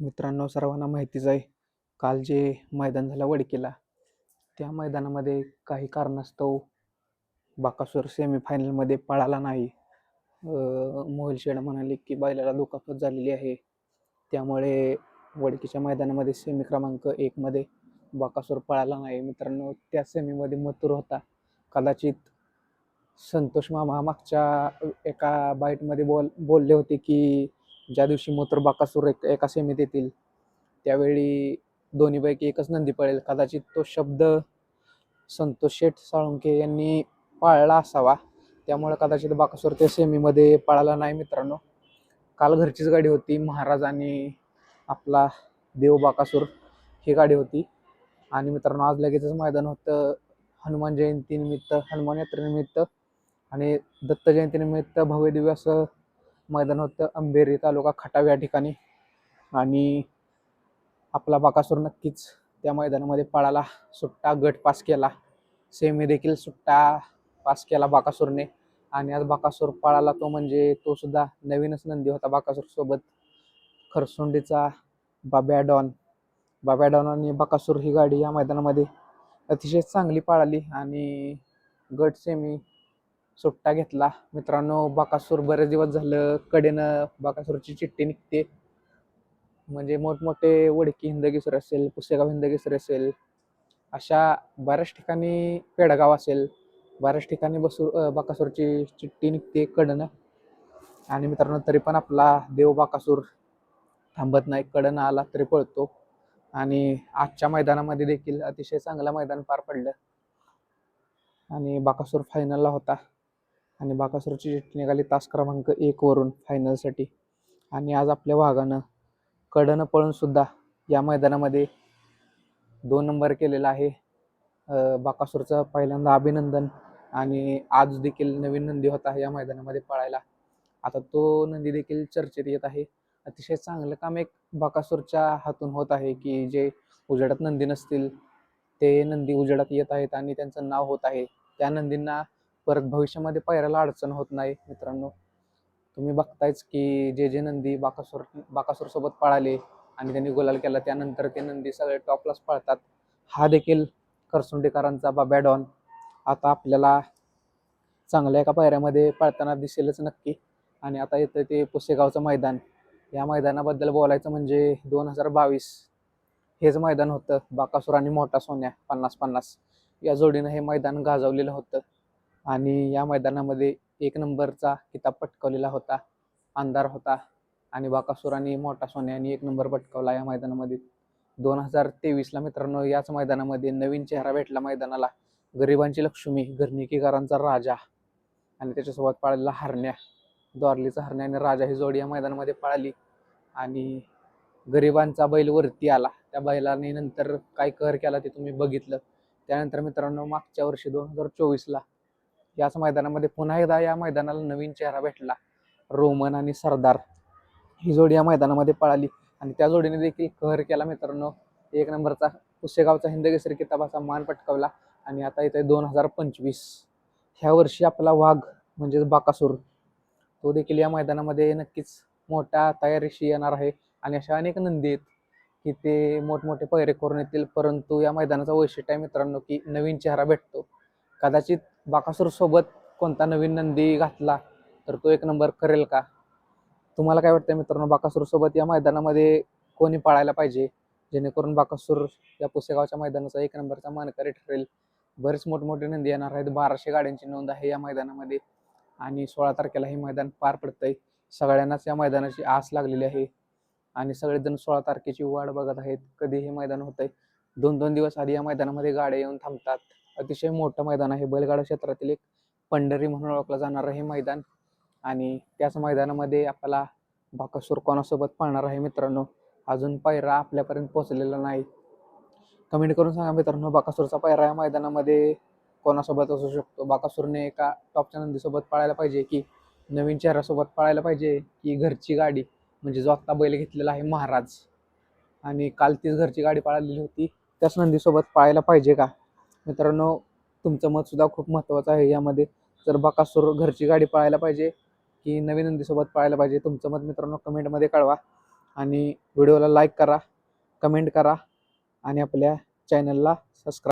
मित्रांनो, सर्वांना माहितीच आहे. काल जे मैदान झालं वडकीला, त्या मैदानामध्ये काही कारणास्तव बकासूर सेमीफायनलमध्ये पळाला नाही. मोहिल शेठ म्हणाले की बैलाला दुखापत झालेली आहे, त्यामुळे वडकीच्या मैदानामध्ये सेमी क्रमांक 1 मध्ये बकासूर पळाला नाही. मित्रांनो, त्या सेमीमध्ये मथुर होता. कदाचित संतोष मामा मागच्या एका बाईटमध्ये बोलले होते की ज्या दिवशी मथुर बकासूर एका सेमीत येतील त्यावेळी दोन्हीपैकी एकच नंदी पळेल. कदाचित तो शब्द संतोष शेठ साळुंखे यांनी पाळला असावा, त्यामुळे कदाचित बकासूर त्या सेमीमध्ये पळाला नाही. मित्रांनो, काल घरचीच गाडी होती. महाराज आणि आपला देव बकासूर ही गाडी होती. आणि मित्रांनो, आज लगेचच मैदान होतं हनुमान जयंतीनिमित्त, हनुमान यात्रेनिमित्त आणि दत्त जयंतीनिमित्त भव्य दिव्य असं मैदान होतं अंबेरी तालुका खटाव या ठिकाणी. आणि आपला बकासूर नक्कीच त्या मैदानामध्ये पळाला. सुट्टा गट पास केला, सेमी देखील सुट्टा पास केला बकासूरने. आणि आज बकासूर पळाला तो म्हणजे तो सुद्धा नवीनच नंदी होता बकासूर सोबत. खरसुंडीचा बाब्या डॉन आणि बकासूर ही गाडी या मैदानामध्ये अतिशय चांगली पळाली आणि गट सेमी सुट्टा घेतला. मित्रांनो, बकासूर बरेच दिवस झालं कडेनं बकासूरची चिठ्ठी निघते. म्हणजे मोठमोठे वडकी हिंदकेसरी असेल, पुसेगाव हिंदकेसरी असेल, अशा बऱ्याच ठिकाणी पेडगाव असेल, बऱ्याच ठिकाणी बकासूरची चिठ्ठी निघते कडनं. आणि मित्रांनो, तरी पण आपला देव बकासूर थांबत नाही, कडनं आला तरी पळतो. आणि आजच्या मैदानामध्ये देखील अतिशय चांगलं मैदान पार पडलं आणि बकासूर फायनलला होता. आणि बकासूरची चिठ्ठी निघाली तास क्रमांक 1 वरून फायनलसाठी. आणि आज आपल्या वाघानं कडनं पळून सुद्धा या मैदानामध्ये 2 नंबर केलेला आहे. बकासूरचं पहिल्यांदा अभिनंदन. आणि आज देखील नवीन नंदी होता या मैदानामध्ये पळायला. आता तो नंदी देखील चर्चेत येत आहे. अतिशय चांगलं काम एक बकासूरच्या हातून होत आहे की जे उजेडात नंदी नसतील ते नंदी उजेडात येत आहेत आणि त्यांचं नाव होत आहे. त्या नंदींना परत भविष्यामध्ये पायऱ्याला अडचण होत नाही. मित्रांनो, तुम्ही बघतायच की जे नंदी बकासूर सोबत पळाले आणि त्यांनी गुलाल केला, त्यानंतर ते नंदी सगळे टॉपलाच पळतात. हा देखील खरसुंडेकरांचा बाब्या डॉन आता आपल्याला चांगल्या एका पायऱ्यामध्ये पळताना दिसेलच नक्की. आणि आता येतं ते पुसेगावचं मैदान. या मैदानाबद्दल बोलायचं म्हणजे 2022 हेच मैदान होतं. बकासूर आणि मोठा सोन्या 50-50 या जोडीनं हे मैदान गाजवलेलं होतं. आणि या मैदानामध्ये 1 नंबरचा किताब पटकावलेला होता, अंधार होता. आणि बकासूर आणि मोठा सोन्याने 1 नंबर पटकावला या मैदानामध्ये. 2023ला मित्रांनो, याच मैदानामध्ये नवीन चेहरा भेटला मैदानाला. गरिबांची लक्ष्मी, घरणीकीकरांचा राजा आणि त्याच्यासोबत पळालेला हरण्या, द्वारलीचा हरण्या आणि राजा ही जोडी या मैदानामध्ये पळाली. आणि गरिबांचा बैल वरती आला. त्या बैलाने नंतर काय कहर केला ते तुम्ही बघितलं. त्यानंतर मित्रांनो, मागच्या वर्षी 2024ला याच मैदानामध्ये पुन्हा एकदा या मैदानाला नवीन चेहरा भेटला. रोमन आणि सरदार ही जोडी या मैदानामध्ये पळाली आणि त्या जोडीने देखील कहर केला. मित्रांनो, 1 नंबरचा पुसेगावचा हिंदकेसरी किताबाचा मान पटकावला. आणि आता येते 2025 ह्या वर्षी आपला वाघ म्हणजे बकासूर तो देखील या मैदानामध्ये नक्कीच मोठ्या तयारीशी येणार आहे. आणि अशा अनेक नंदी आहेत की ते मोठमोठे पैरे करून येतील. परंतु या मैदानाचं वैशिष्ट्य आहे मित्रांनो की नवीन चेहरा भेटतो. कदाचित बकासूर सोबत कोणता नवीन नंदी घातला तर तो 1 नंबर करेल का? तुम्हाला काय वाटतं मित्रांनो, बकासूर सोबत या मैदानामध्ये कोणी पळायला पाहिजे जेणेकरून बकासूर या पुसेगावच्या मैदानाचा 1 नंबरचा मानकरी ठरेल? बरेच मोठमोठे नंदी येणार आहेत. 1200 गाड्यांची नोंद आहे या मैदानामध्ये. आणि 16 तारखेला हे मैदान पार पडतंय. सगळ्यांनाच या मैदानाची आस लागलेली आहे आणि सगळेजण 16 तारखेची वाट बघत आहेत, कधी हे मैदान होतंय. 2-2 दिवस आधी या मैदानामध्ये गाड्या येऊन थांबतात. अतिशय मोठं मैदान आहे. बैलगाडा क्षेत्रातील एक पंढरी म्हणून ओळखलं जाणारं हे मैदान. आणि त्याच मैदानामध्ये आपल्याला बकासूर कोणासोबत पळणार आहे मित्रांनो, अजून पायरा आपल्यापर्यंत पोहोचलेला नाही. कमेंट करून सांगा मित्रांनो, बकासूरचा पायरा या मैदानामध्ये कोणासोबत असू शकतो? बकासूरने एका टॉपच्या नंदीसोबत पळायला पाहिजे की नवीन चेहऱ्यासोबत पळायला पाहिजे की घरची गाडी म्हणजे जो आत्ता बैल घेतलेला आहे महाराज आणि काल तीच घरची गाडी पळालेली होती त्याच नंदीसोबत पळायला पाहिजे का? मित्रांनो, तुमचं मत सुद्धा खूप महत्त्वाचं आहे यामध्ये. जर बकासूर घरची गाडी पळायला पाहिजे की नवीन नंदीसोबत पळायला पाहिजे, तुमचं मत मित्रांनो कमेंटमध्ये कळवा. आणि व्हिडिओला लाईक करा, कमेंट करा आणि आपल्या चॅनलला सबस्क्राईब